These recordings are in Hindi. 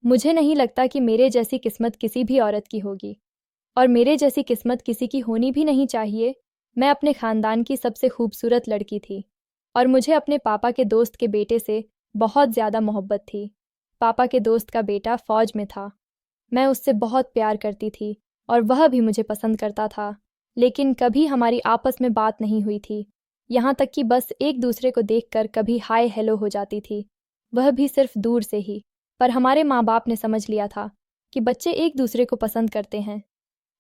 मुझे नहीं लगता कि मेरे जैसी किस्मत किसी भी औरत की होगी, और मेरे जैसी किस्मत किसी की होनी भी नहीं चाहिए। मैं अपने खानदान की सबसे खूबसूरत लड़की थी, और मुझे अपने पापा के दोस्त के बेटे से बहुत ज़्यादा मोहब्बत थी। पापा के दोस्त का बेटा फ़ौज में था। मैं उससे बहुत प्यार करती थी, और वह भी मुझे पसंद करता था, लेकिन कभी हमारी आपस में बात नहीं हुई थी। यहाँ तक कि बस एक दूसरे को देखकर कभी हाय हेलो हो जाती थी, वह भी सिर्फ दूर से ही। पर हमारे माँ बाप ने समझ लिया था कि बच्चे एक दूसरे को पसंद करते हैं।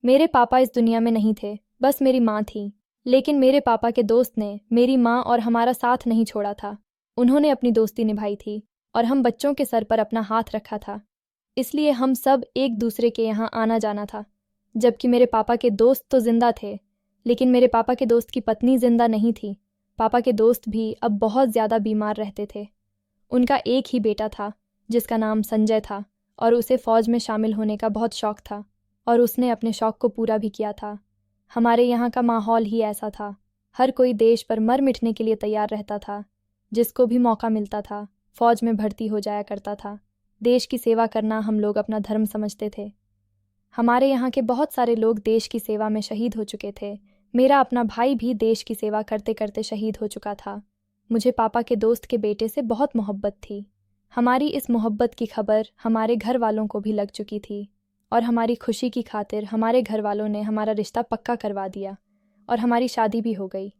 मेरे पापा इस दुनिया में नहीं थे, बस मेरी माँ थी। लेकिन मेरे पापा के दोस्त ने मेरी माँ और हमारा साथ नहीं छोड़ा था। उन्होंने अपनी दोस्ती निभाई थी, और हम बच्चों के सर पर अपना हाथ रखा था। इसलिए हम सब एक दूसरे के यहाँ आना जाना था। जबकि मेरे पापा के दोस्त तो जिंदा थे, लेकिन मेरे पापा के दोस्त की पत्नी जिंदा नहीं थी। पापा के दोस्त भी अब बहुत ज़्यादा बीमार रहते थे। उनका एक ही बेटा था, जिसका नाम संजय था, और उसे फ़ौज में शामिल होने का बहुत शौक़ था, और उसने अपने शौक़ को पूरा भी किया था। हमारे यहाँ का माहौल ही ऐसा था। हर कोई देश पर मर मिटने के लिए तैयार रहता था। जिसको भी मौका मिलता था फ़ौज में भर्ती हो जाया करता था। देश की सेवा करना हम लोग अपना धर्म समझते थे। हमारे यहाँ के बहुत सारे लोग देश की सेवा में शहीद हो चुके थे। मेरा अपना भाई भी देश की सेवा करते करते शहीद हो चुका था। मुझे पापा के दोस्त के बेटे से बहुत मोहब्बत थी। हमारी इस मोहब्बत की खबर हमारे घर वालों को भी लग चुकी थी, और हमारी खुशी की खातिर हमारे घर वालों ने हमारा रिश्ता पक्का करवा दिया, और हमारी शादी भी हो गई।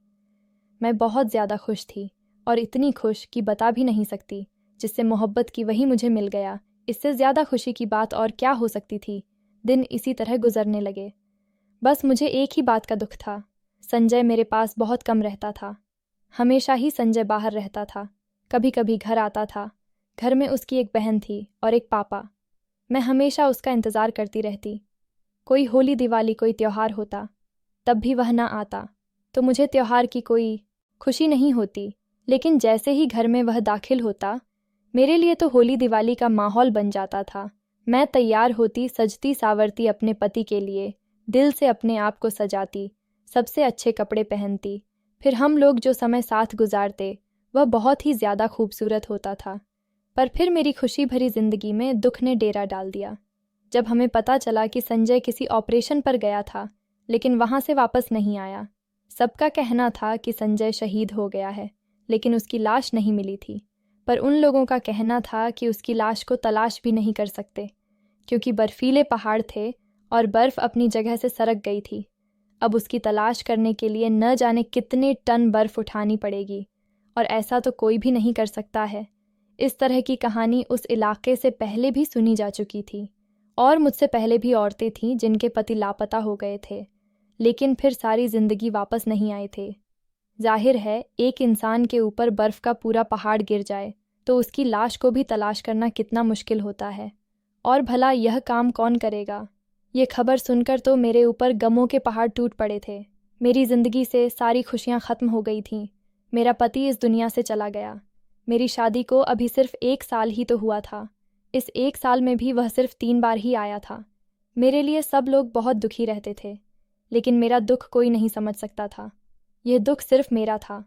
मैं बहुत ज़्यादा खुश थी, और इतनी खुश कि बता भी नहीं सकती। जिससे मोहब्बत की वही मुझे मिल गया, इससे ज़्यादा खुशी की बात और क्या हो सकती थी। दिन इसी तरह गुजरने लगे। बस मुझे एक ही बात का दुख था, संजय मेरे पास बहुत कम रहता था। हमेशा ही संजय बाहर रहता था, कभी कभी घर आता था। घर में उसकी एक बहन थी और एक पापा। मैं हमेशा उसका इंतज़ार करती रहती। कोई होली दिवाली कोई त्यौहार होता, तब भी वह ना आता, तो मुझे त्यौहार की कोई खुशी नहीं होती। लेकिन जैसे ही घर में वह दाखिल होता, मेरे लिए तो होली दिवाली का माहौल बन जाता था। मैं तैयार होती, सजती सावरती अपने पति के लिए, दिल से अपने आप को सजाती, सबसे अच्छे कपड़े पहनती। फिर हम लोग जो समय साथ गुजारते वह बहुत ही ज़्यादा खूबसूरत होता था। पर फिर मेरी खुशी भरी ज़िंदगी में दुख ने डेरा डाल दिया, जब हमें पता चला कि संजय किसी ऑपरेशन पर गया था, लेकिन वहाँ से वापस नहीं आया। सबका कहना था कि संजय शहीद हो गया है, लेकिन उसकी लाश नहीं मिली थी। पर उन लोगों का कहना था कि उसकी लाश को तलाश भी नहीं कर सकते, क्योंकि बर्फीले पहाड़ थे और बर्फ़ अपनी जगह से सरक गई थी। अब उसकी तलाश करने के लिए न जाने कितने टन बर्फ़ उठानी पड़ेगी, और ऐसा तो कोई भी नहीं कर सकता है। इस तरह की कहानी उस इलाके से पहले भी सुनी जा चुकी थी, और मुझसे पहले भी औरतें थीं जिनके पति लापता हो गए थे, लेकिन फिर सारी ज़िंदगी वापस नहीं आए थे। जाहिर है, एक इंसान के ऊपर बर्फ़ का पूरा पहाड़ गिर जाए तो उसकी लाश को भी तलाश करना कितना मुश्किल होता है, और भला यह काम कौन करेगा। ये खबर सुनकर तो मेरे ऊपर गमों के पहाड़ टूट पड़े थे। मेरी ज़िंदगी से सारी खुशियाँ ख़त्म हो गई थीं। मेरा पति इस दुनिया से चला गया। मेरी शादी को अभी सिर्फ 1 साल ही तो हुआ था। इस 1 साल में भी वह सिर्फ 3 बार ही आया था। मेरे लिए सब लोग बहुत दुखी रहते थे, लेकिन मेरा दुख कोई नहीं समझ सकता था। यह दुख सिर्फ मेरा था।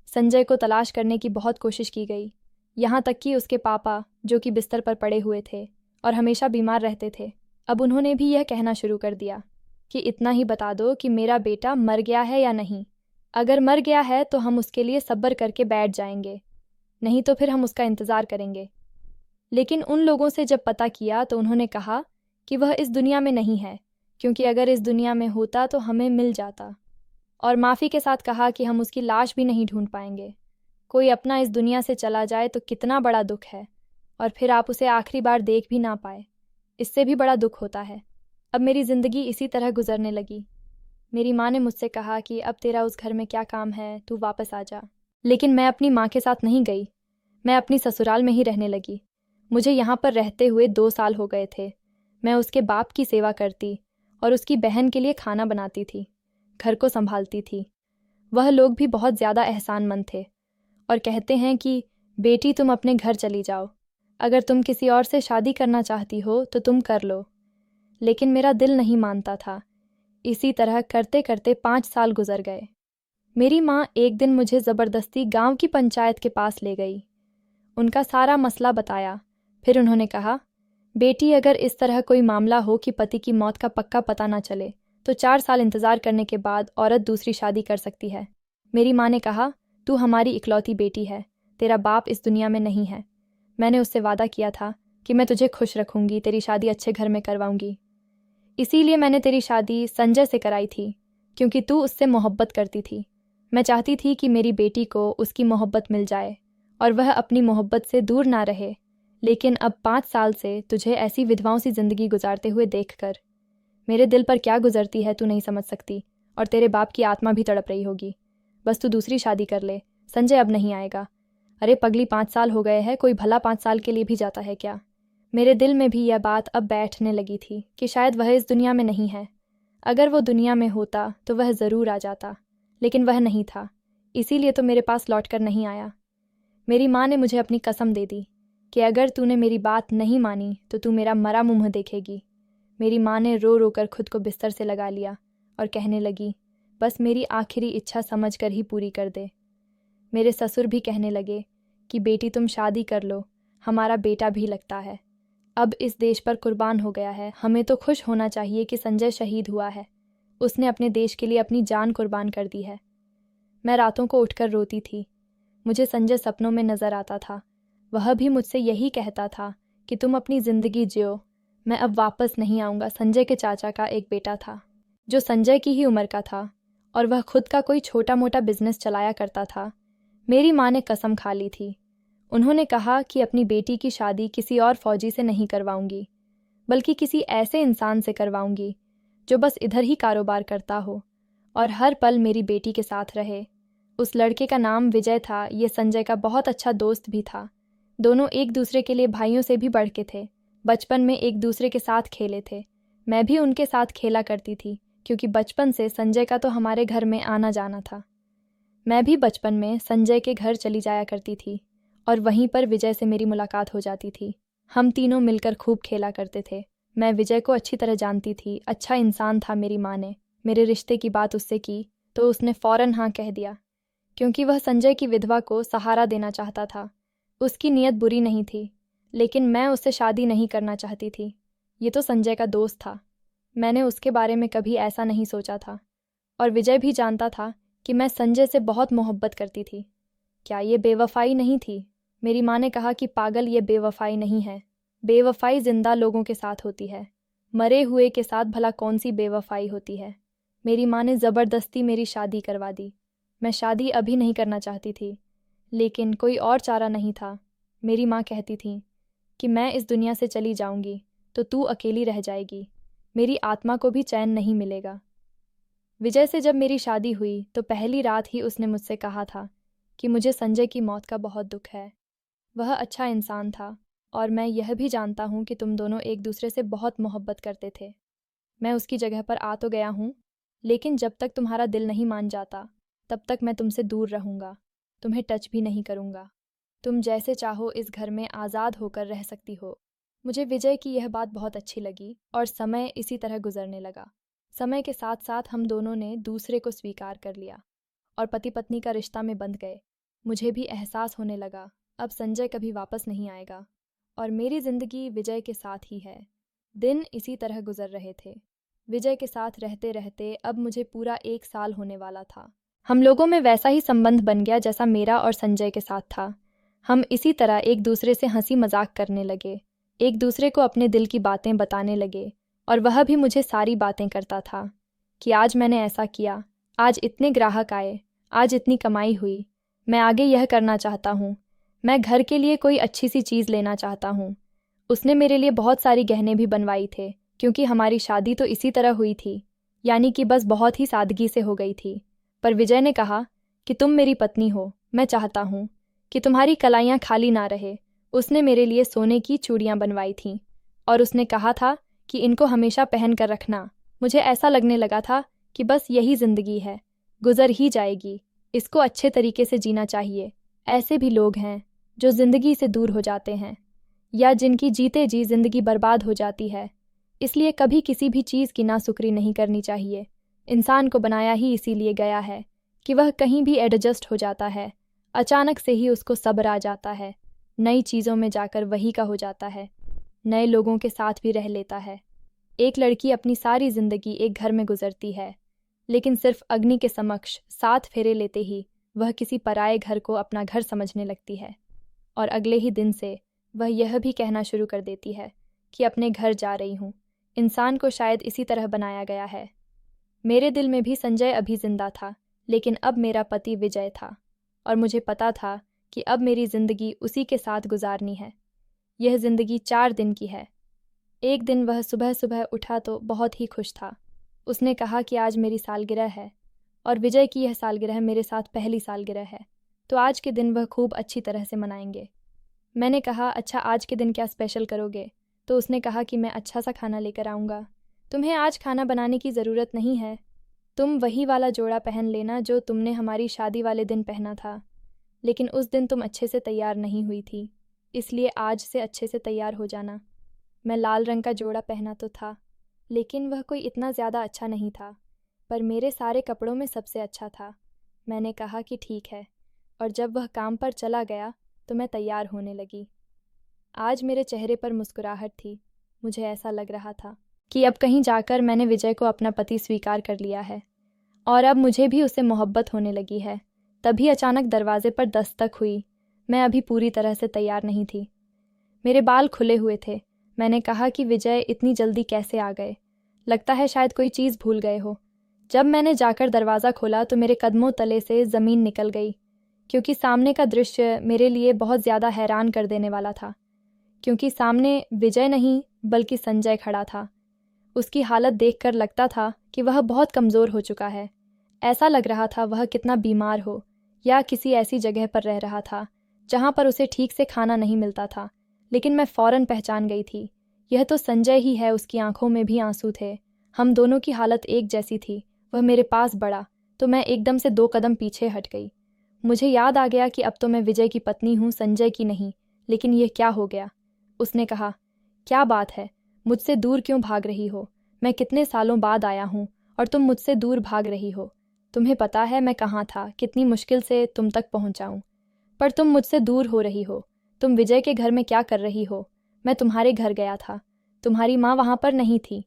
संजय को तलाश करने की बहुत कोशिश की गई, यहाँ तक कि उसके पापा, जो कि बिस्तर पर पड़े हुए थे और हमेशा बीमार रहते थे, अब उन्होंने भी यह कहना शुरू कर दिया कि इतना ही बता दो कि मेरा बेटा मर गया है या नहीं। अगर मर गया है तो हम उसके लिए सब्र करके बैठ जाएंगे, नहीं तो फिर हम उसका इंतज़ार करेंगे। लेकिन उन लोगों से जब पता किया तो उन्होंने कहा कि वह इस दुनिया में नहीं है, क्योंकि अगर इस दुनिया में होता तो हमें मिल जाता, और माफ़ी के साथ कहा कि हम उसकी लाश भी नहीं ढूंढ पाएंगे। कोई अपना इस दुनिया से चला जाए तो कितना बड़ा दुख है, और फिर आप उसे आखिरी बार देख भी ना पाए, इससे भी बड़ा दुख होता है। अब मेरी ज़िंदगी इसी तरह गुजरने लगी। मेरी माँ ने मुझसे कहा कि अब तेरा उस घर में क्या काम है, तू वापस आ जा। लेकिन मैं अपनी माँ के साथ नहीं गई, मैं अपनी ससुराल में ही रहने लगी। मुझे यहाँ पर रहते हुए 2 साल हो गए थे। मैं उसके बाप की सेवा करती और उसकी बहन के लिए खाना बनाती थी, घर को संभालती थी। वह लोग भी बहुत ज़्यादा एहसानमंद थे, और कहते हैं कि बेटी तुम अपने घर चली जाओ, अगर तुम किसी और से शादी करना चाहती हो तो तुम कर लो। लेकिन मेरा दिल नहीं मानता था। इसी तरह करते करते 5 साल गुजर गए। मेरी माँ एक दिन मुझे ज़बरदस्ती गांव की पंचायत के पास ले गई। उनका सारा मसला बताया। फिर उन्होंने कहा, बेटी, अगर इस तरह कोई मामला हो कि पति की मौत का पक्का पता ना चले तो 4 साल इंतज़ार करने के बाद औरत दूसरी शादी कर सकती है। मेरी माँ ने कहा, तू हमारी इकलौती बेटी है, तेरा बाप इस दुनिया में नहीं है। मैंने उससे वादा किया था कि मैं तुझे खुश रखूंगी, तेरी शादी अच्छे घर में करवाऊंगी। इसीलिए मैंने तेरी शादी संजय से कराई थी, क्योंकि तू उससे मोहब्बत करती थी। मैं चाहती थी कि मेरी बेटी को उसकी मोहब्बत मिल जाए और वह अपनी मोहब्बत से दूर ना रहे। लेकिन अब 5 साल से तुझे ऐसी विधवाओं सी ज़िंदगी गुजारते हुए देखकर मेरे दिल पर क्या गुजरती है तू नहीं समझ सकती, और तेरे बाप की आत्मा भी तड़प रही होगी। बस तू दूसरी शादी कर ले, संजय अब नहीं आएगा। अरे पगली, 5 साल हो गए हैं, कोई भला 5 साल के लिए भी जाता है क्या? मेरे दिल में भी यह बात अब बैठने लगी थी कि शायद वह इस दुनिया में नहीं है। अगर वो दुनिया में होता तो वह ज़रूर आ जाता, लेकिन वह नहीं था, इसीलिए तो मेरे पास लौट कर नहीं आया। मेरी माँ ने मुझे अपनी कसम दे दी कि अगर तूने मेरी बात नहीं मानी तो तू मेरा मरा मुंह देखेगी। मेरी माँ ने रो रो कर खुद को बिस्तर से लगा लिया और कहने लगी, बस मेरी आखिरी इच्छा समझ कर ही पूरी कर दे। मेरे ससुर भी कहने लगे कि बेटी तुम शादी कर लो, हमारा बेटा भी लगता है, अब इस देश पर कुर्बान हो गया है। हमें तो खुश होना चाहिए कि संजय शहीद हुआ है, उसने अपने देश के लिए अपनी जान कुर्बान कर दी है। मैं रातों को उठकर रोती थी। मुझे संजय सपनों में नज़र आता था। वह भी मुझसे यही कहता था कि तुम अपनी ज़िंदगी जियो, मैं अब वापस नहीं आऊँगा। संजय के चाचा का एक बेटा था जो संजय की ही उम्र का था और वह खुद का कोई छोटा मोटा बिजनेस चलाया करता था। मेरी माँ ने कसम खा ली थी। उन्होंने कहा कि अपनी बेटी की शादी किसी और फौजी से नहीं करवाऊंगी, बल्कि किसी ऐसे इंसान से करवाऊंगी जो बस इधर ही कारोबार करता हो और हर पल मेरी बेटी के साथ रहे। उस लड़के का नाम विजय था। ये संजय का बहुत अच्छा दोस्त भी था। दोनों एक दूसरे के लिए भाइयों से भी बढ़ के थे। बचपन में एक दूसरे के साथ खेले थे। मैं भी उनके साथ खेला करती थी, क्योंकि बचपन से संजय का तो हमारे घर में आना जाना था। मैं भी बचपन में संजय के घर चली जाया करती थी और वहीं पर विजय से मेरी मुलाकात हो जाती थी। हम तीनों मिलकर खूब खेला करते थे। मैं विजय को अच्छी तरह जानती थी, अच्छा इंसान था। मेरी माँ ने मेरे रिश्ते की बात उससे की तो उसने फ़ौरन हाँ कह दिया, क्योंकि वह संजय की विधवा को सहारा देना चाहता था। उसकी नीयत बुरी नहीं थी, लेकिन मैं उससे शादी नहीं करना चाहती थी। ये तो संजय का दोस्त था, मैंने उसके बारे में कभी ऐसा नहीं सोचा था। और विजय भी जानता था कि मैं संजय से बहुत मोहब्बत करती थी। क्या ये बेवफाई नहीं थी? मेरी माँ ने कहा कि पागल, ये बेवफाई नहीं है। बेवफाई जिंदा लोगों के साथ होती है, मरे हुए के साथ भला कौन सी बेवफाई होती है। मेरी माँ ने ज़बरदस्ती मेरी शादी करवा दी। मैं शादी अभी नहीं करना चाहती थी, लेकिन कोई और चारा नहीं था। मेरी माँ कहती थी कि मैं इस दुनिया से चली जाऊंगी तो तू अकेली रह जाएगी, मेरी आत्मा को भी चैन नहीं मिलेगा। विजय से जब मेरी शादी हुई तो पहली रात ही उसने मुझसे कहा था कि मुझे संजय की मौत का बहुत दुख है। वह अच्छा इंसान था और मैं यह भी जानता हूँ कि तुम दोनों एक दूसरे से बहुत मोहब्बत करते थे। मैं उसकी जगह पर आ तो गया हूँ, लेकिन जब तक तुम्हारा दिल नहीं मान जाता तब तक मैं तुमसे दूर रहूँगा, तुम्हें टच भी नहीं करूँगा। तुम जैसे चाहो इस घर में आज़ाद होकर रह सकती हो। मुझे विजय की यह बात बहुत अच्छी लगी और समय इसी तरह गुजरने लगा। समय के साथ साथ हम दोनों ने दूसरे को स्वीकार कर लिया और पति पत्नी का रिश्ता में बंध गए। मुझे भी एहसास होने लगा अब संजय कभी वापस नहीं आएगा और मेरी ज़िंदगी विजय के साथ ही है। दिन इसी तरह गुजर रहे थे। विजय के साथ रहते रहते अब मुझे पूरा 1 साल होने वाला था। हम लोगों में वैसा ही संबंध बन गया जैसा मेरा और संजय के साथ था। हम इसी तरह एक दूसरे से हंसी मजाक करने लगे, एक दूसरे को अपने दिल की बातें बताने लगे और वह भी मुझे सारी बातें करता था कि आज मैंने ऐसा किया, आज इतने ग्राहक आए, आज इतनी कमाई हुई, मैं आगे यह करना चाहता हूँ, मैं घर के लिए कोई अच्छी सी चीज़ लेना चाहता हूँ। उसने मेरे लिए बहुत सारी गहने भी बनवाई थे, क्योंकि हमारी शादी तो इसी तरह हुई थी, यानी कि बस बहुत ही सादगी से हो गई थी। पर विजय ने कहा कि तुम मेरी पत्नी हो, मैं चाहता हूँ कि तुम्हारी कलाइयाँ खाली ना रहे। उसने मेरे लिए सोने की चूड़ियाँ बनवाई थीं और उसने कहा था कि इनको हमेशा पहन कर रखना। मुझे ऐसा लगने लगा था कि बस यही ज़िंदगी है, गुजर ही जाएगी, इसको अच्छे तरीके से जीना चाहिए। ऐसे भी लोग हैं जो ज़िंदगी से दूर हो जाते हैं या जिनकी जीते जी ज़िंदगी बर्बाद हो जाती है। इसलिए कभी किसी भी चीज़ की नाशुक्री नहीं करनी चाहिए। इंसान को बनाया ही इसीलिए गया है कि वह कहीं भी एडजस्ट हो जाता है, अचानक से ही उसको सब्र आ जाता है, नई चीज़ों में जाकर वही का हो जाता है। नए लोगों के साथ भी रह लेता है। एक लड़की अपनी सारी जिंदगी एक घर में गुजरती है, लेकिन सिर्फ अग्नि के समक्ष 7 फेरे लेते ही वह किसी पराये घर को अपना घर समझने लगती है, और अगले ही दिन से वह यह भी कहना शुरू कर देती है कि अपने घर जा रही हूँ। इंसान को शायद इसी तरह बनाया गया है। मेरे दिल में भी संजय अभी जिंदा था, लेकिन अब मेरा पति विजय था, और मुझे पता था कि अब मेरी जिंदगी उसी के साथ गुजारनी है। यह जिंदगी 4 दिन की है। एक दिन वह सुबह सुबह उठा तो बहुत ही खुश था। उसने कहा कि आज मेरी सालगिरह है, और विजय की यह सालगिरह मेरे साथ पहली सालगिरह है, तो आज के दिन वह खूब अच्छी तरह से मनाएंगे। मैंने कहा, अच्छा आज के दिन क्या स्पेशल करोगे? तो उसने कहा कि मैं अच्छा सा खाना लेकर आऊँगा। तुम्हें आज खाना बनाने की ज़रूरत नहीं है, तुम वही वाला जोड़ा पहन लेना जो तुमने हमारी शादी वाले दिन पहना था। लेकिन उस दिन तुम अच्छे से तैयार नहीं हुई थी, इसलिए आज से अच्छे से तैयार हो जाना। मैं लाल रंग का जोड़ा पहना तो था, लेकिन वह कोई इतना ज़्यादा अच्छा नहीं था, पर मेरे सारे कपड़ों में सबसे अच्छा था। मैंने कहा कि ठीक है, और जब वह काम पर चला गया तो मैं तैयार होने लगी। आज मेरे चेहरे पर मुस्कुराहट थी। मुझे ऐसा लग रहा था कि अब कहीं जाकर मैंने विजय को अपना पति स्वीकार कर लिया है, और अब मुझे भी उससे मोहब्बत होने लगी है। तभी अचानक दरवाजे पर दस्तक हुई। मैं अभी पूरी तरह से तैयार नहीं थी। मेरे बाल खुले हुए थे। मैंने कहा कि विजय इतनी जल्दी कैसे आ गए? लगता है शायद कोई चीज़ भूल गए हो। जब मैंने जाकर दरवाज़ा खोला तो मेरे कदमों तले से ज़मीन निकल गई, क्योंकि सामने का दृश्य मेरे लिए बहुत ज़्यादा हैरान कर देने वाला था। क्योंकि सामने विजय नहीं बल्कि संजय खड़ा था। उसकी हालत देखकर लगता था कि वह बहुत कमज़ोर हो चुका है। ऐसा लग रहा था वह कितना बीमार हो, या किसी ऐसी जगह पर रह रहा था जहाँ पर उसे ठीक से खाना नहीं मिलता था। लेकिन मैं फ़ौरन पहचान गई थी, यह तो संजय ही है। उसकी आंखों में भी आंसू थे। हम दोनों की हालत एक जैसी थी। वह मेरे पास बढ़ा तो मैं एकदम से 2 कदम पीछे हट गई। मुझे याद आ गया कि अब तो मैं विजय की पत्नी हूँ, संजय की नहीं। लेकिन यह क्या हो गया? उसने कहा, क्या बात है, मुझसे दूर क्यों भाग रही हो? मैं कितने सालों बाद आया हूँ और तुम मुझसे दूर भाग रही हो। तुम्हें पता है मैं कहाँ था, कितनी मुश्किल से तुम तक पहुँचाऊँ, पर तुम मुझसे दूर हो रही हो। तुम विजय के घर में क्या कर रही हो? मैं तुम्हारे घर गया था, तुम्हारी माँ वहाँ पर नहीं थी,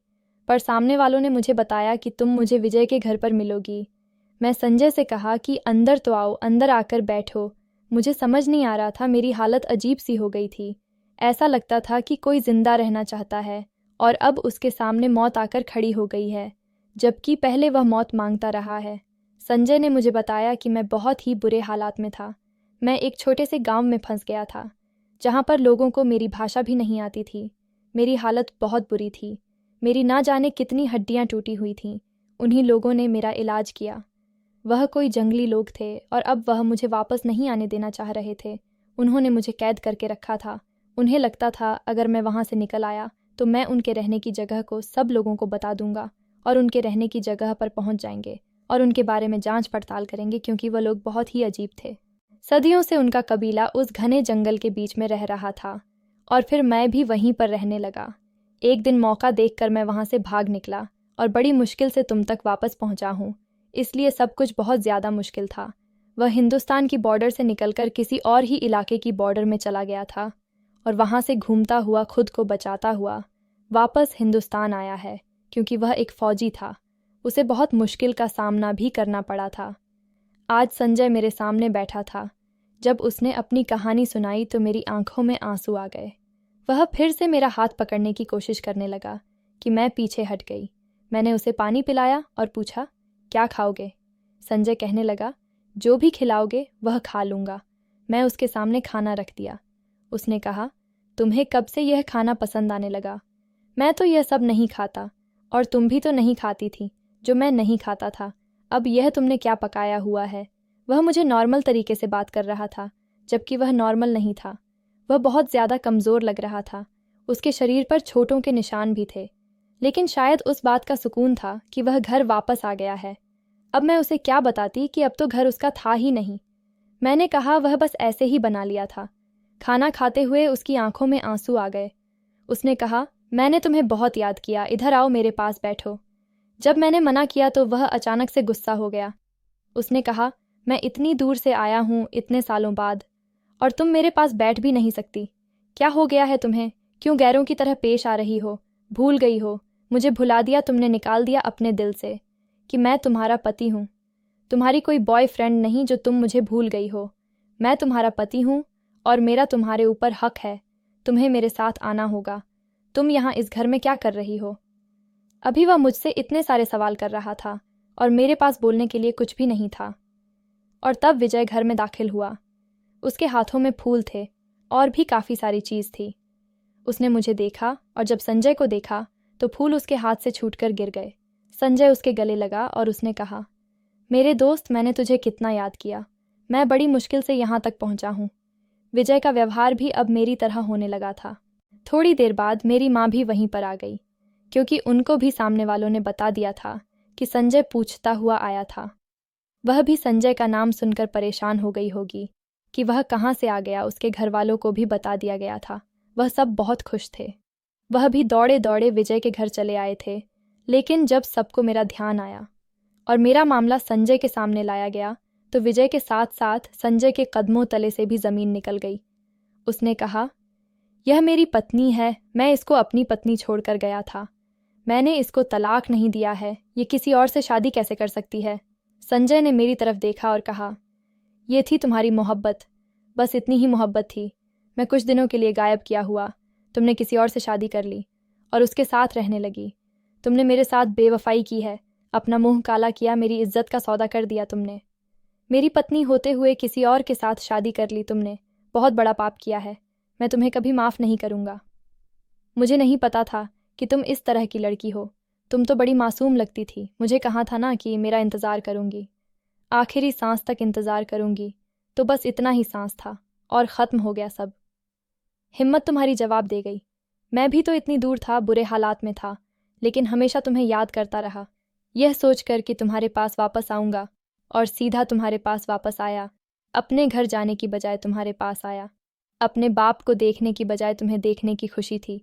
पर सामने वालों ने मुझे बताया कि तुम मुझे विजय के घर पर मिलोगी। मैं संजय से कहा कि अंदर तो आओ, अंदर आकर बैठो। मुझे समझ नहीं आ रहा था, मेरी हालत अजीब सी हो गई थी। ऐसा लगता था कि कोई जिंदा रहना चाहता है और अब उसके सामने मौत आकर खड़ी हो गई है, जबकि पहले वह मौत मांगता रहा है। संजय ने मुझे बताया कि मैं बहुत ही बुरे हालात में था। मैं एक छोटे से गांव में फंस गया था, जहां पर लोगों को मेरी भाषा भी नहीं आती थी। मेरी हालत बहुत बुरी थी। मेरी ना जाने कितनी हड्डियां टूटी हुई थीं। उन्हीं लोगों ने मेरा इलाज किया। वह कोई जंगली लोग थे और अब वह मुझे वापस नहीं आने देना चाह रहे थे। उन्होंने मुझे कैद करके रखा था। उन्हें लगता था अगर मैं वहाँ से निकल आया तो मैं उनके रहने की जगह को सब लोगों को बता दूंगा, और उनके रहने की जगह पर पहुँच जाएंगे और उनके बारे में जांच पड़ताल करेंगे, क्योंकि वह लोग बहुत ही अजीब थे। सदियों से उनका कबीला उस घने जंगल के बीच में रह रहा था, और फिर मैं भी वहीं पर रहने लगा। एक दिन मौका देखकर मैं वहाँ से भाग निकला और बड़ी मुश्किल से तुम तक वापस पहुँचा हूँ, इसलिए सब कुछ बहुत ज़्यादा मुश्किल था। वह हिंदुस्तान की बॉर्डर से निकलकर किसी और ही इलाके की बॉर्डर में चला गया था, और वहाँ से घूमता हुआ खुद को बचाता हुआ वापस हिंदुस्तान आया है, क्योंकि वह एक फ़ौजी था। उसे बहुत मुश्किल का सामना भी करना पड़ा था। आज संजय मेरे सामने बैठा था। जब उसने अपनी कहानी सुनाई तो मेरी आंखों में आंसू आ गए। वह फिर से मेरा हाथ पकड़ने की कोशिश करने लगा कि मैं पीछे हट गई। मैंने उसे पानी पिलाया और पूछा, क्या खाओगे? संजय कहने लगा, जो भी खिलाओगे वह खा लूँगा। मैं उसके सामने खाना रख दिया। उसने कहा, तुम्हें कब से यह खाना पसंद आने लगा? मैं तो यह सब नहीं खाता, और तुम भी तो नहीं खाती थी जो मैं नहीं खाता था। अब यह तुमने क्या पकाया हुआ है? वह मुझे नॉर्मल तरीके से बात कर रहा था, जबकि वह नॉर्मल नहीं था। वह बहुत ज़्यादा कमज़ोर लग रहा था। उसके शरीर पर चोटों के निशान भी थे, लेकिन शायद उस बात का सुकून था कि वह घर वापस आ गया है। अब मैं उसे क्या बताती कि अब तो घर उसका था ही नहीं। मैंने कहा वह बस ऐसे ही बना लिया था। खाना खाते हुए उसकी आंखों में आंसू आ गए। उसने कहा, मैंने तुम्हें बहुत याद किया, इधर आओ मेरे पास बैठो। जब मैंने मना किया तो वह अचानक से गुस्सा हो गया। उसने कहा, मैं इतनी दूर से आया हूँ इतने सालों बाद, और तुम मेरे पास बैठ भी नहीं सकती। क्या हो गया है तुम्हें? क्यों गैरों की तरह पेश आ रही हो? भूल गई हो, मुझे भुला दिया तुमने, निकाल दिया अपने दिल से कि मैं तुम्हारा पति हूँ। तुम्हारी कोई बॉयफ्रेंड नहीं जो तुम मुझे भूल गई हो। मैं तुम्हारा पति हूँ और मेरा तुम्हारे ऊपर हक है। तुम्हें मेरे साथ आना होगा। तुम यहाँ इस घर में क्या कर रही हो? अभी वह मुझसे इतने सारे सवाल कर रहा था और मेरे पास बोलने के लिए कुछ भी नहीं था। और तब विजय घर में दाखिल हुआ। उसके हाथों में फूल थे और भी काफ़ी सारी चीज़ थी। उसने मुझे देखा और जब संजय को देखा तो फूल उसके हाथ से छूटकर गिर गए। संजय उसके गले लगा और उसने कहा, मेरे दोस्त, मैंने तुझे कितना याद किया। मैं बड़ी मुश्किल से यहाँ तक पहुँचा हूँ। विजय का व्यवहार भी अब मेरी तरह होने लगा था। थोड़ी देर बाद मेरी माँ भी वहीं पर आ गई, क्योंकि उनको भी सामने वालों ने बता दिया था कि संजय पूछता हुआ आया था। वह भी संजय का नाम सुनकर परेशान हो गई होगी कि वह कहाँ से आ गया। उसके घर वालों को भी बता दिया गया था। वह सब बहुत खुश थे। वह भी दौड़े दौड़े विजय के घर चले आए थे। लेकिन जब सबको मेरा ध्यान आया और मेरा मामला संजय के सामने लाया गया तो विजय के साथ साथ संजय के कदमों तले से भी ज़मीन निकल गई। उसने कहा, यह मेरी पत्नी है, मैं इसको अपनी पत्नी छोड़कर गया था। मैंने इसको तलाक नहीं दिया है, ये किसी और से शादी कैसे कर सकती है? संजय ने मेरी तरफ देखा और कहा, ये थी तुम्हारी मोहब्बत, बस इतनी ही मोहब्बत थी। मैं कुछ दिनों के लिए गायब किया हुआ, तुमने किसी और से शादी कर ली और उसके साथ रहने लगी। तुमने मेरे साथ बेवफाई की है, अपना मुंह काला किया, मेरी इज्जत का सौदा कर दिया तुमने। मेरी पत्नी होते हुए किसी और के साथ शादी कर ली तुमने। बहुत बड़ा पाप किया है, मैं तुम्हें कभी माफ़ नहीं करूँगा। मुझे नहीं पता था कि तुम इस तरह की लड़की हो। तुम तो बड़ी मासूम लगती थी। मुझे कहा था ना कि मेरा इंतज़ार करूँगी, आखिरी सांस तक इंतज़ार करूँगी। तो बस इतना ही सांस था और ख़त्म हो गया सब। हिम्मत तुम्हारी जवाब दे गई। मैं भी तो इतनी दूर था, बुरे हालात में था, लेकिन हमेशा तुम्हें याद करता रहा, यह सोचकर कि तुम्हारे पास वापस आऊँगा। और सीधा तुम्हारे पास वापस आया। अपने घर जाने की बजाय तुम्हारे पास आया। अपने बाप को देखने की बजाय तुम्हें देखने की खुशी थी।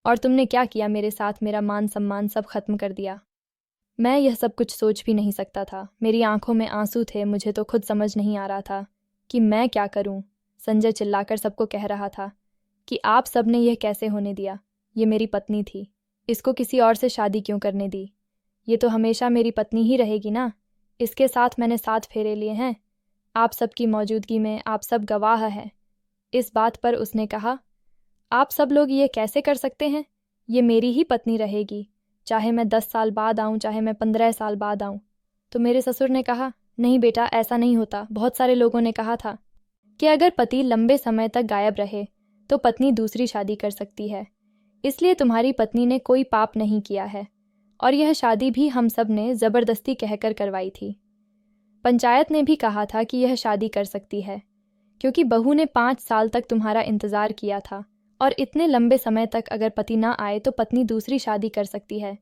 और तुमने क्या किया मेरे साथ? मेरा मान सम्मान सब खत्म कर दिया। मैं यह सब कुछ सोच भी नहीं सकता था। मेरी आंखों में आंसू थे। मुझे तो खुद समझ नहीं आ रहा था कि मैं क्या करूं। संजय चिल्लाकर सबको कह रहा था कि आप सब ने यह कैसे होने दिया? ये मेरी पत्नी थी, इसको किसी और से शादी क्यों करने दी? ये तो हमेशा मेरी पत्नी ही रहेगी ना। इसके साथ मैंने 7 फेरे लिए हैं। आप सबकी मौजूदगी में आप सब गवाह हैं। इस बात पर उसने कहा, आप सब लोग ये कैसे कर सकते हैं? ये मेरी ही पत्नी रहेगी, चाहे मैं 10 साल बाद आऊँ, चाहे मैं 15 साल बाद आऊँ। तो मेरे ससुर ने कहा, नहीं बेटा, ऐसा नहीं होता। बहुत सारे लोगों ने कहा था कि अगर पति लंबे समय तक गायब रहे तो पत्नी दूसरी शादी कर सकती है। इसलिए तुम्हारी पत्नी ने कोई पाप नहीं किया है और यह शादी भी हम सब ने ज़बरदस्ती कहकर करवाई थी। पंचायत ने भी कहा था कि यह शादी कर सकती है, क्योंकि बहू ने 5 साल तक तुम्हारा इंतज़ार किया था और इतने लंबे समय तक अगर पति ना आए तो पत्नी दूसरी शादी कर सकती है।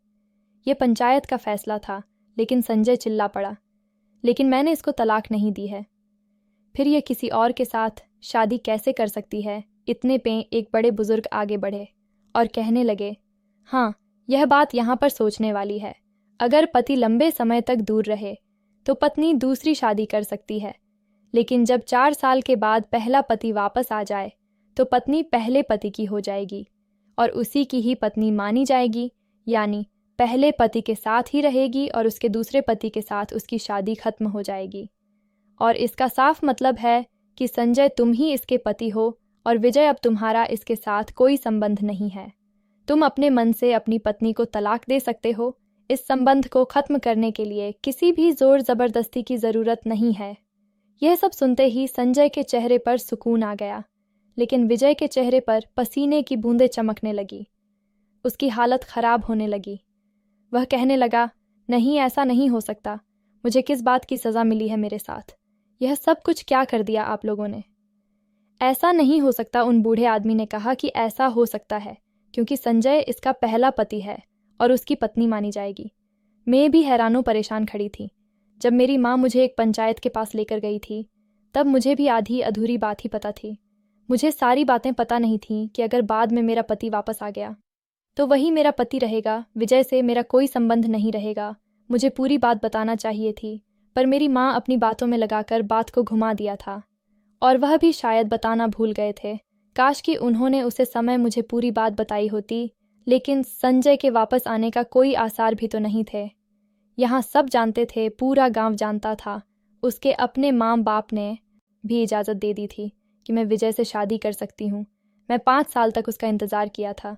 ये पंचायत का फैसला था। लेकिन संजय चिल्ला पड़ा, लेकिन मैंने इसको तलाक नहीं दी है। फिर यह किसी और के साथ शादी कैसे कर सकती है? इतने पे एक बड़े बुजुर्ग आगे बढ़े और कहने लगे, हाँ, यह बात यहाँ पर सोचने वाली है। अगर पति लंबे समय तक दूर रहे तो पत्नी दूसरी शादी कर सकती है, लेकिन जब 4 साल के बाद पहला पति वापस आ जाए तो पत्नी पहले पति की हो जाएगी और उसी की ही पत्नी मानी जाएगी, यानी पहले पति के साथ ही रहेगी और उसके दूसरे पति के साथ उसकी शादी खत्म हो जाएगी। और इसका साफ मतलब है कि संजय, तुम ही इसके पति हो और विजय, अब तुम्हारा इसके साथ कोई संबंध नहीं है। तुम अपने मन से अपनी पत्नी को तलाक दे सकते हो। इस संबंध को खत्म करने के लिए किसी भी जोर जबरदस्ती की ज़रूरत नहीं है। यह सब सुनते ही संजय के चेहरे पर सुकून आ गया, लेकिन विजय के चेहरे पर पसीने की बूंदें चमकने लगी। उसकी हालत ख़राब होने लगी। वह कहने लगा, नहीं, ऐसा नहीं हो सकता। मुझे किस बात की सज़ा मिली है मेरे साथ? यह सब कुछ क्या कर दिया आप लोगों ने? ऐसा नहीं हो सकता। उन बूढ़े आदमी ने कहा कि ऐसा हो सकता है, क्योंकि संजय इसका पहला पति है और उसकी पत्नी मानी जाएगी। मैं भी हैरानों परेशान खड़ी थी। जब मेरी माँ मुझे एक पंचायत के पास लेकर गई थी, तब मुझे भी आधी अधूरी बात ही पता थी। मुझे सारी बातें पता नहीं थीं कि अगर बाद में मेरा पति वापस आ गया तो वही मेरा पति रहेगा। विजय से मेरा कोई संबंध नहीं रहेगा। मुझे पूरी बात बताना चाहिए थी, पर मेरी माँ अपनी बातों में लगाकर बात को घुमा दिया था और वह भी शायद बताना भूल गए थे काश कि उन्होंने उसे समय मुझे पूरी बात बताई होती, लेकिन संजय के वापस आने का कोई आसार भी तो नहीं थे। यहाँ सब जानते थे, पूरा गांव जानता था। उसके अपने माँ बाप ने भी इजाज़त दे दी थी कि मैं विजय से शादी कर सकती हूँ। मैं 5 साल तक उसका इंतज़ार किया था।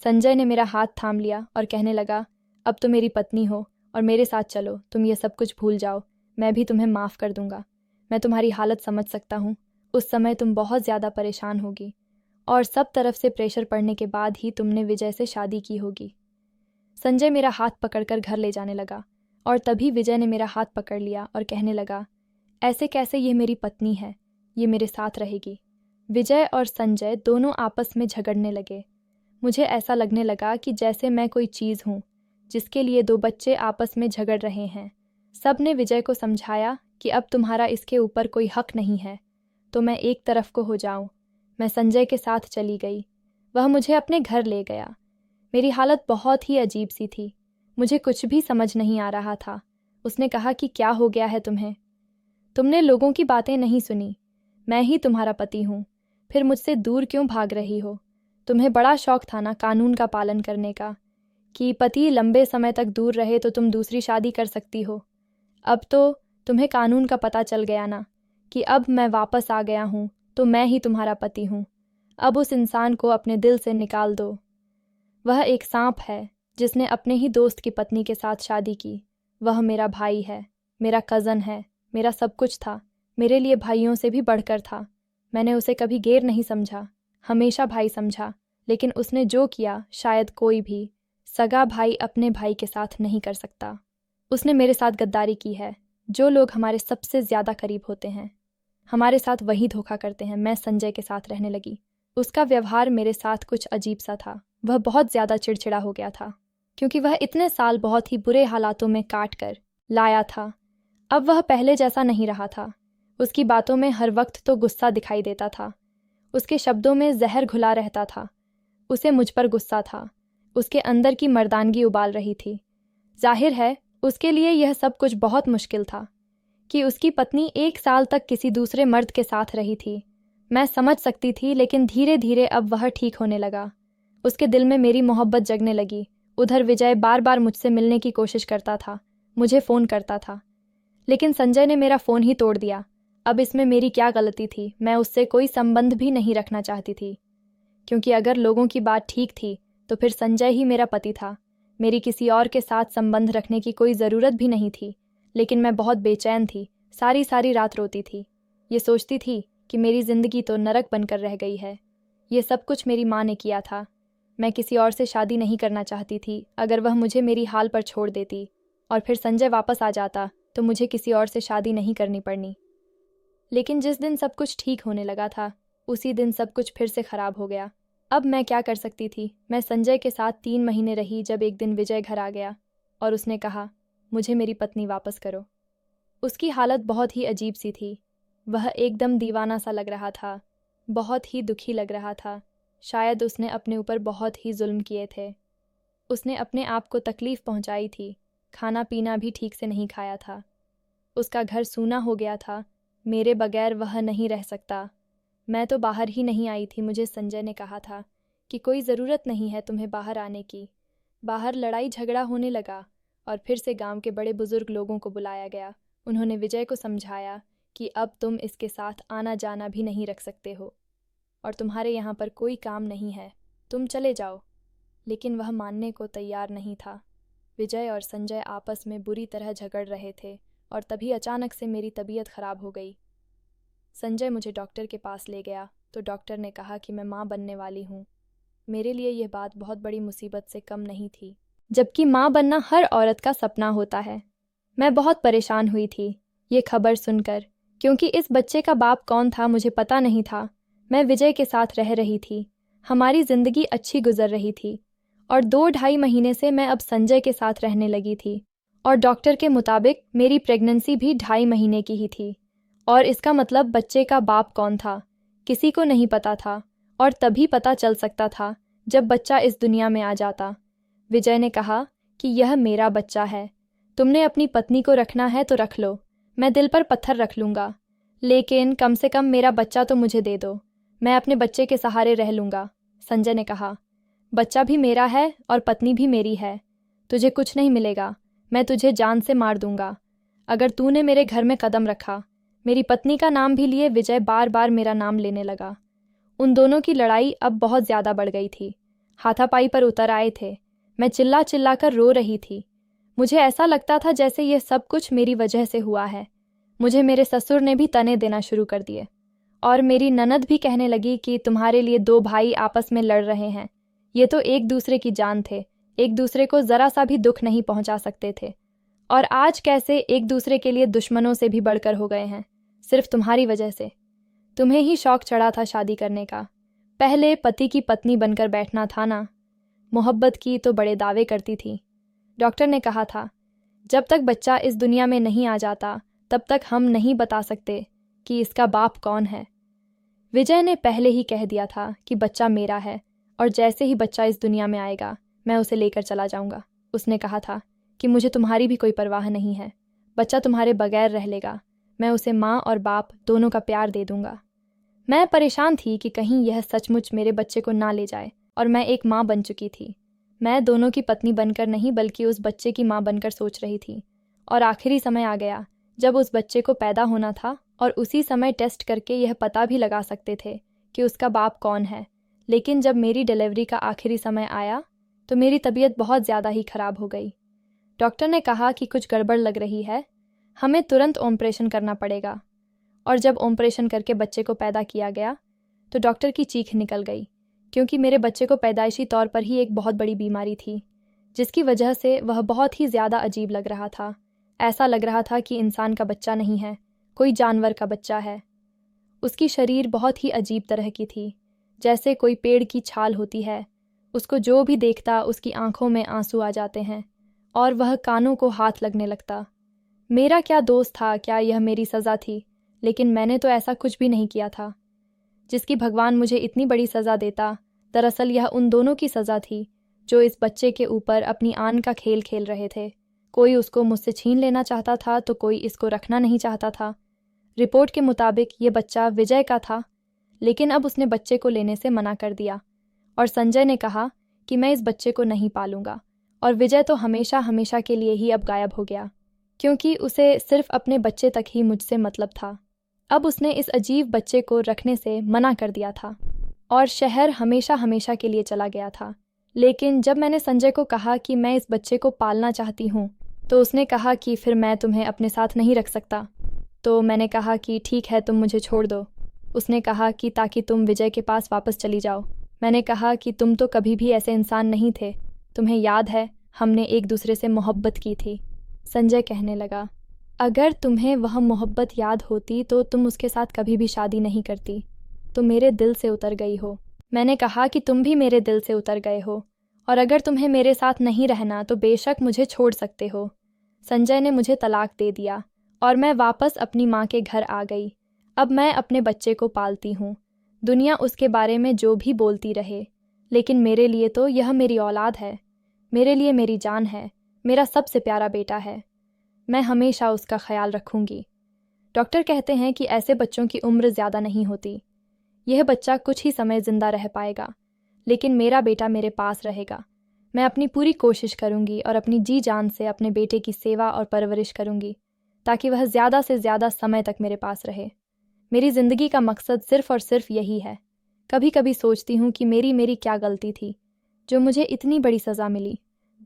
संजय ने मेरा हाथ थाम लिया और कहने लगा, अब तो मेरी पत्नी हो और मेरे साथ चलो, तुम ये सब कुछ भूल जाओ, मैं भी तुम्हें माफ़ कर दूंगा। मैं तुम्हारी हालत समझ सकता हूँ, उस समय तुम बहुत ज़्यादा परेशान होगी और सब तरफ से प्रेशर पड़ने के बाद ही तुमने विजय से शादी की होगी। संजय मेरा हाथ पकड़कर घर ले जाने लगा और तभी विजय ने मेरा हाथ पकड़ लिया और कहने लगा, ऐसे कैसे, ये मेरी पत्नी है, ये मेरे साथ रहेगी। विजय और संजय दोनों आपस में झगड़ने लगे। मुझे ऐसा लगने लगा कि जैसे मैं कोई चीज़ हूँ जिसके लिए 2 बच्चे आपस में झगड़ रहे हैं। सब ने विजय को समझाया कि अब तुम्हारा इसके ऊपर कोई हक नहीं है, तो मैं एक तरफ को हो जाऊं। मैं संजय के साथ चली गई। वह मुझे अपने घर ले गया। मेरी हालत बहुत ही अजीब सी थी। मुझे कुछ भी समझ नहीं आ रहा था। उसने कहा कि क्या हो गया है तुम्हें? तुमने लोगों की बातें नहीं सुनी। मैं ही तुम्हारा पति हूँ, फिर मुझसे दूर क्यों भाग रही हो? तुम्हें बड़ा शौक था ना कानून का पालन करने का, कि पति लंबे समय तक दूर रहे तो तुम दूसरी शादी कर सकती हो। अब तो तुम्हें कानून का पता चल गया ना कि अब मैं वापस आ गया हूँ तो मैं ही तुम्हारा पति हूँ। अब उस इंसान को अपने दिल से निकाल दो। वह एक सांप है जिसने अपने ही दोस्त की पत्नी के साथ शादी की। वह मेरा भाई है, मेरा कज़न है, मेरा सब कुछ था, मेरे लिए भाइयों से भी बढ़कर था। मैंने उसे कभी गैर नहीं समझा, हमेशा भाई समझा। लेकिन उसने जो किया शायद कोई भी सगा भाई अपने भाई के साथ नहीं कर सकता। उसने मेरे साथ गद्दारी की है। जो लोग हमारे सबसे ज़्यादा करीब होते हैं हमारे साथ वही धोखा करते हैं। मैं संजय के साथ रहने लगी। उसका व्यवहार मेरे साथ कुछ अजीब सा था। वह बहुत ज़्यादा चिड़चिड़ा हो गया था क्योंकि वह इतने साल बहुत ही बुरे हालातों में काट कर लाया था। अब वह पहले जैसा नहीं रहा था। उसकी बातों में हर वक्त तो गुस्सा दिखाई देता था। उसके शब्दों में जहर घुला रहता था। उसे मुझ पर गुस्सा था। उसके अंदर की मर्दानगी उबाल रही थी। जाहिर है उसके लिए यह सब कुछ बहुत मुश्किल था कि उसकी पत्नी 1 साल तक किसी दूसरे मर्द के साथ रही थी। मैं समझ सकती थी, लेकिन धीरे धीरे अब वह ठीक होने लगा। उसके दिल में मेरी मोहब्बत जगने लगी। उधर विजय बार बार मुझसे मिलने की कोशिश करता था, मुझे फ़ोन करता था, लेकिन संजय ने मेरा फ़ोन ही तोड़ दिया। अब इसमें मेरी क्या गलती थी? मैं उससे कोई संबंध भी नहीं रखना चाहती थी, क्योंकि अगर लोगों की बात ठीक थी तो फिर संजय ही मेरा पति था। मेरी किसी और के साथ संबंध रखने की कोई ज़रूरत भी नहीं थी। लेकिन मैं बहुत बेचैन थी, सारी सारी रात रोती थी। ये सोचती थी कि मेरी ज़िंदगी तो नरक बनकर रह गई है। ये सब कुछ मेरी माँ ने किया था। मैं किसी और से शादी नहीं करना चाहती थी। अगर वह मुझे मेरी हाल पर छोड़ देती और फिर संजय वापस आ जाता तो मुझे किसी और से शादी नहीं करनी पड़नी। लेकिन जिस दिन सब कुछ ठीक होने लगा था उसी दिन सब कुछ फिर से ख़राब हो गया। अब मैं क्या कर सकती थी? मैं संजय के साथ 3 महीने रही जब एक दिन विजय घर आ गया और उसने कहा, मुझे मेरी पत्नी वापस करो। उसकी हालत बहुत ही अजीब सी थी। वह एकदम दीवाना सा लग रहा था, बहुत ही दुखी लग रहा था। शायद उसने अपने ऊपर बहुत ही जुल्म किए थे। उसने अपने आप को तकलीफ़ पहुंचाई थी। खाना पीना भी ठीक से नहीं खाया था। उसका घर सूना हो गया था। मेरे बगैर वह नहीं रह सकता। मैं तो बाहर ही नहीं आई थी। मुझे संजय ने कहा था कि कोई ज़रूरत नहीं है तुम्हें बाहर आने की। बाहर लड़ाई झगड़ा होने लगा और फिर से गांव के बड़े बुजुर्ग लोगों को बुलाया गया। उन्होंने विजय को समझाया कि अब तुम इसके साथ आना जाना भी नहीं रख सकते हो और तुम्हारे यहाँ पर कोई काम नहीं है, तुम चले जाओ। लेकिन वह मानने को तैयार नहीं था। विजय और संजय आपस में बुरी तरह झगड़ रहे थे और तभी अचानक से मेरी तबीयत ख़राब हो गई। संजय मुझे डॉक्टर के पास ले गया तो डॉक्टर ने कहा कि मैं माँ बनने वाली हूँ। मेरे लिए यह बात बहुत बड़ी मुसीबत से कम नहीं थी, जबकि माँ बनना हर औरत का सपना होता है। मैं बहुत परेशान हुई थी ये खबर सुनकर, क्योंकि इस बच्चे का बाप कौन था मुझे पता नहीं था। मैं विजय के साथ रह रही थी, हमारी ज़िंदगी अच्छी गुजर रही थी और 2-2.5 महीने से मैं अब संजय के साथ रहने लगी थी और डॉक्टर के मुताबिक मेरी प्रेगनेंसी भी 2.5 महीने की ही थी। और इसका मतलब बच्चे का बाप कौन था किसी को नहीं पता था और तभी पता चल सकता था जब बच्चा इस दुनिया में आ जाता। विजय ने कहा कि यह मेरा बच्चा है, तुमने अपनी पत्नी को रखना है तो रख लो, मैं दिल पर पत्थर रख लूँगा, लेकिन कम से कम मेरा बच्चा तो मुझे दे दो। मैं अपने बच्चे के सहारे रह लूँगा, संजय ने कहा। बच्चा भी मेरा है और पत्नी भी मेरी है। तुझे कुछ नहीं मिलेगा, मैं तुझे जान से मार दूंगा। अगर तूने मेरे घर में कदम रखा। मेरी पत्नी का नाम भी लिए विजय बार बार मेरा नाम लेने लगा। उन दोनों की लड़ाई अब बहुत ज़्यादा बढ़ गई थी। हाथापाई पर उतर आए थे। मैं चिल्ला चिल्ला कर रो रही थी। मुझे ऐसा लगता था जैसे ये सब कुछ मेरी वजह से हुआ है। मुझे मेरे ससुर ने भी तने देना शुरू कर दिए और मेरी ननद भी कहने लगी कि तुम्हारे लिए दो भाई आपस में लड़ रहे हैं। ये तो एक दूसरे की जान थे, एक दूसरे को ज़रा सा भी दुख नहीं पहुंचा सकते थे, और आज कैसे एक दूसरे के लिए दुश्मनों से भी बढ़कर हो गए हैं, सिर्फ तुम्हारी वजह से। तुम्हें ही शौक चढ़ा था शादी करने का। पहले पति की पत्नी बनकर बैठना था ना। मोहब्बत की तो बड़े दावे करती थी। डॉक्टर ने कहा था, जब तक बच्चा इस दुनिया में नहीं आ जाता तब तक हम नहीं बता सकते कि इसका बाप कौन है। विजय ने पहले ही कह दिया था कि बच्चा मेरा है और जैसे ही बच्चा इस दुनिया में आएगा मैं उसे लेकर चला जाऊंगा। उसने कहा था कि मुझे तुम्हारी भी कोई परवाह नहीं है, बच्चा तुम्हारे बगैर रह लेगा। मैं उसे माँ और बाप दोनों का प्यार दे दूंगा। मैं परेशान थी कि कहीं यह सचमुच मेरे बच्चे को ना ले जाए, और मैं एक माँ बन चुकी थी। मैं दोनों की पत्नी बनकर नहीं बल्कि उस बच्चे की माँ बनकर सोच रही थी। और आखिरी समय आ गया जब उस बच्चे को पैदा होना था, और उसी समय टेस्ट करके यह पता भी लगा सकते थे कि उसका बाप कौन है। लेकिन जब मेरी डिलीवरी का आखिरी समय आया तो मेरी तबीयत बहुत ज़्यादा ही खराब हो गई। डॉक्टर ने कहा कि कुछ गड़बड़ लग रही है, हमें तुरंत ऑपरेशन करना पड़ेगा। और जब ऑपरेशन करके बच्चे को पैदा किया गया तो डॉक्टर की चीख निकल गई, क्योंकि मेरे बच्चे को पैदाइशी तौर पर ही एक बहुत बड़ी बीमारी थी, जिसकी वजह से वह बहुत ही ज़्यादा अजीब लग रहा था। ऐसा लग रहा था कि इंसान का बच्चा नहीं है, कोई जानवर का बच्चा है। उसकी शरीर बहुत ही अजीब तरह की थी, जैसे कोई पेड़ की छाल होती है। उसको जो भी देखता उसकी आंखों में आंसू आ जाते हैं और वह कानों को हाथ लगने लगता। मेरा क्या दोष था, क्या यह मेरी सज़ा थी? लेकिन मैंने तो ऐसा कुछ भी नहीं किया था। जिसकी भगवान मुझे इतनी बड़ी सज़ा देता, दरअसल यह उन दोनों की सज़ा थी जो इस बच्चे के ऊपर अपनी आन का खेल खेल रहे थे। कोई उसको मुझसे छीन लेना चाहता था तो कोई इसको रखना नहीं चाहता था। रिपोर्ट के मुताबिक ये बच्चा विजय का था, लेकिन अब उसने बच्चे को लेने से मना कर दिया और संजय ने कहा कि मैं इस बच्चे को नहीं पालूंगा। और विजय तो हमेशा हमेशा के लिए ही अब गायब हो गया, क्योंकि उसे सिर्फ अपने बच्चे तक ही मुझसे मतलब था। अब उसने इस अजीब बच्चे को रखने से मना कर दिया था और शहर हमेशा हमेशा के लिए चला गया था। लेकिन जब मैंने संजय को कहा कि मैं इस बच्चे को पालना चाहती हूँ तो उसने कहा कि फिर मैं तुम्हें अपने साथ नहीं रख सकता। तो मैंने कहा कि ठीक है, तुम मुझे छोड़ दो। उसने कहा कि ताकि तुम विजय के पास वापस चली जाओ। मैंने कहा कि तुम तो कभी भी ऐसे इंसान नहीं थे, तुम्हें याद है हमने एक दूसरे से मोहब्बत की थी। संजय कहने लगा, अगर तुम्हें वह मोहब्बत याद होती तो तुम उसके साथ कभी भी शादी नहीं करती। तुम मेरे दिल से उतर गई हो। मैंने कहा कि तुम भी मेरे दिल से उतर गए हो, और अगर तुम्हें मेरे साथ नहीं रहना तो बेशक मुझे छोड़ सकते हो। संजय ने मुझे तलाक दे दिया और मैं वापस अपनी माँ के घर आ गई। अब मैं अपने बच्चे को पालती हूँ। दुनिया उसके बारे में जो भी बोलती रहे, लेकिन मेरे लिए तो यह मेरी औलाद है। मेरे लिए मेरी जान है, मेरा सबसे प्यारा बेटा है। मैं हमेशा उसका ख्याल रखूँगी। डॉक्टर कहते हैं कि ऐसे बच्चों की उम्र ज़्यादा नहीं होती। यह बच्चा कुछ ही समय ज़िंदा रह पाएगा, लेकिन मेरा बेटा मेरे पास रहेगा। मैं अपनी पूरी कोशिश करूँगी और अपनी जी जान से अपने बेटे की सेवा और परवरिश करूँगी, ताकि वह ज़्यादा से ज़्यादा समय तक मेरे पास रहे। मेरी ज़िंदगी का मकसद सिर्फ़ और सिर्फ यही है। कभी कभी सोचती हूँ कि मेरी क्या गलती थी जो मुझे इतनी बड़ी सज़ा मिली।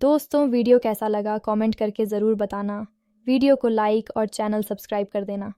दोस्तों, वीडियो कैसा लगा कमेंट करके ज़रूर बताना। वीडियो को लाइक और चैनल सब्सक्राइब कर देना।